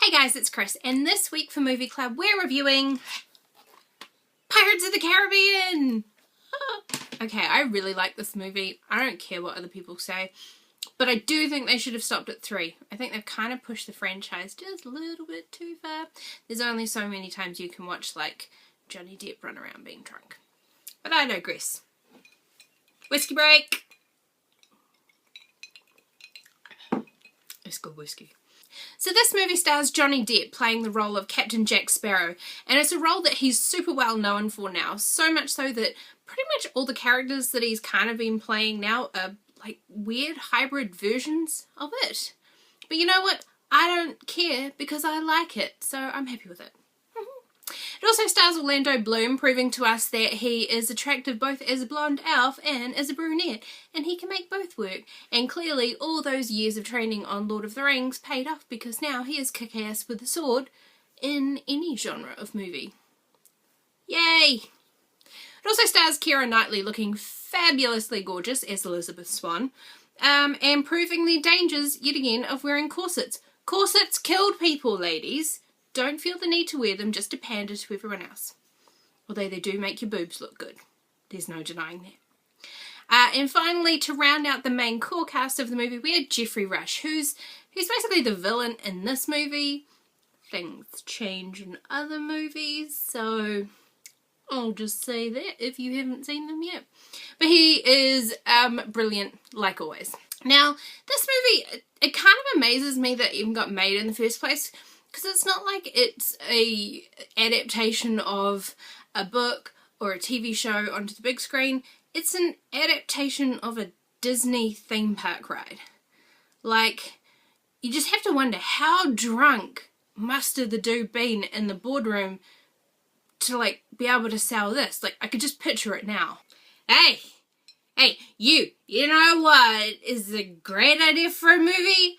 Hey guys, it's Chris, and this week for Movie Club we're reviewing Pirates of the Caribbean! Okay, I really like this movie. I don't care what other people say, but I do think they should have stopped at 3. I think they've kind of pushed the franchise just a little bit too far. There's only so many times you can watch, like, Johnny Depp run around being drunk. But I digress. Whiskey break! It's good whiskey. So this movie stars Johnny Depp playing the role of Captain Jack Sparrow, and it's a role that he's super well known for now, so much so that pretty much all the characters that he's kind of been playing now are like weird hybrid versions of it. But you know what? I don't care because I like it, so I'm happy with it. It also stars Orlando Bloom, proving to us that he is attractive both as a blonde elf and as a brunette, and he can make both work. And clearly all those years of training on Lord of the Rings paid off, because now he is kick-ass with a sword in any genre of movie. Yay! It also stars Keira Knightley looking fabulously gorgeous as Elizabeth Swann, and proving the dangers, yet again, of wearing corsets. Corsets killed people, ladies. Don't feel the need to wear them just to pander to everyone else. Although they do make your boobs look good. There's no denying that. And finally, to round out the main core cast of the movie, we had Geoffrey Rush, who's basically the villain in this movie. Things change in other movies, so I'll just say that if you haven't seen them yet. But he is brilliant, like always. Now, this movie, it kind of amazes me that it even got made in the first place, because it's not like it's a adaptation of a book or a TV show onto the big screen. It's an adaptation of a Disney theme park ride. Like, you just have to wonder how drunk must have the dude been in the boardroom to, like, be able to sell this. Like, I could just picture it now. Hey, you know what is a great idea for a movie?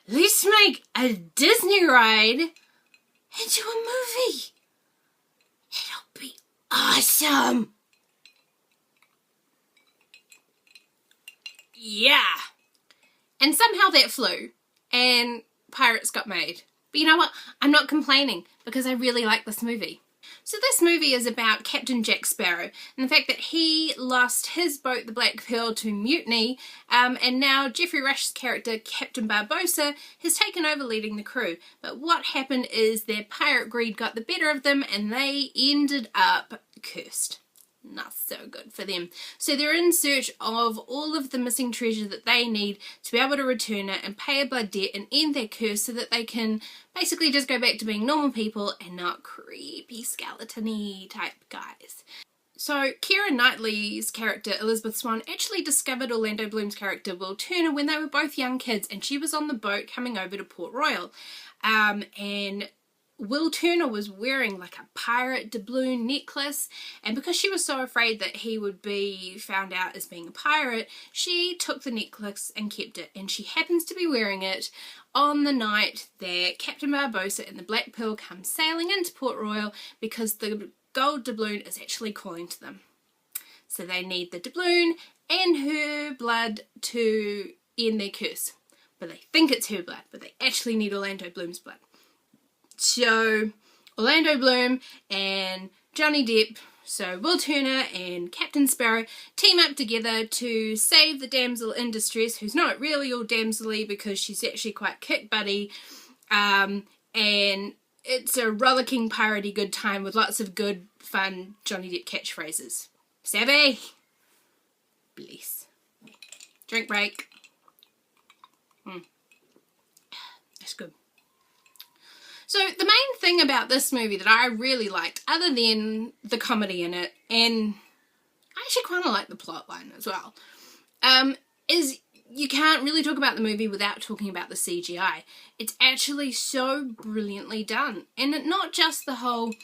Let's make a Disney ride into a movie. It'll be awesome. Yeah. And somehow that flew, and Pirates got made. But you know what? I'm not complaining, because I really like this movie. So this movie is about Captain Jack Sparrow and the fact that he lost his boat, the Black Pearl, to mutiny, and now Geoffrey Rush's character, Captain Barbossa, has taken over leading the crew. But what happened is their pirate greed got the better of them and they ended up cursed. Not so good for them. So they're in search of all of the missing treasure that they need to be able to return it and pay a blood debt and end their curse, so that they can basically just go back to being normal people and not creepy skeleton-y type guys. So Keira Knightley's character, Elizabeth Swann, actually discovered Orlando Bloom's character, Will Turner, when they were both young kids, and she was on the boat coming over to Port Royal. And Will Turner was wearing like a pirate doubloon necklace, and because she was so afraid that he would be found out as being a pirate, she took the necklace and kept it, and she happens to be wearing it on the night that Captain Barbossa and the Black Pearl come sailing into Port Royal, because the gold doubloon is actually calling to them. So they need the doubloon and her blood to end their curse. But they think it's her blood, but they actually need Orlando Bloom's blood. So Orlando Bloom and Johnny Depp, so Will Turner and Captain Sparrow, team up together to save the damsel in distress, who's not really all damsel-y because she's actually quite kick-buddy, and it's a rollicking piratey good time with lots of good, fun Johnny Depp catchphrases. Savvy? Bless. Drink break. That's good. So the main thing about this movie that I really liked, other than the comedy in it, and I actually kind of like the plot line as well, is you can't really talk about the movie without talking about the CGI. It's actually so brilliantly done. And not just the whole,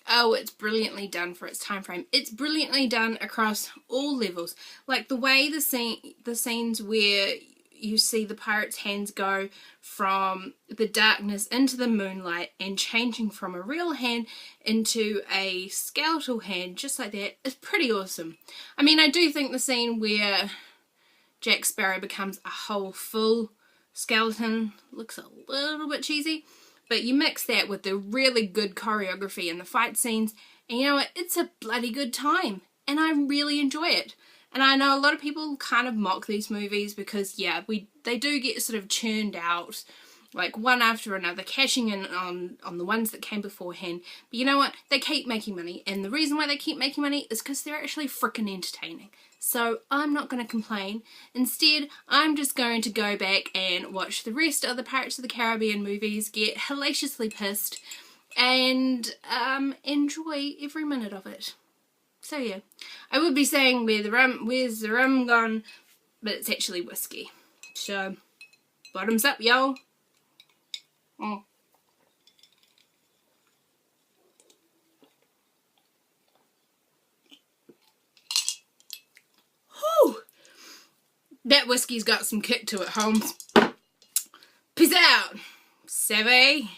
oh, it's brilliantly done for its time frame. It's brilliantly done across all levels. Like the way the scenes where you see the pirate's hands go from the darkness into the moonlight and changing from a real hand into a skeletal hand just like that is pretty awesome. I mean, I do think the scene where Jack Sparrow becomes a whole full skeleton looks a little bit cheesy, but you mix that with the really good choreography and the fight scenes, and you know what, it's a bloody good time, and I really enjoy it. And I know a lot of people kind of mock these movies because, yeah, they do get sort of churned out, like one after another, cashing in on the ones that came beforehand. But you know what? They keep making money, and the reason why they keep making money is because they're actually freaking entertaining. So I'm not going to complain. Instead, I'm just going to go back and watch the rest of the Pirates of the Caribbean movies, get hellaciously pissed, and enjoy every minute of it. So yeah, I would be saying where's the rum gone, but it's actually whiskey. So, bottoms up, y'all. Mm. Whew. That whiskey's got some kick to it, Holmes. Peace out, savvy.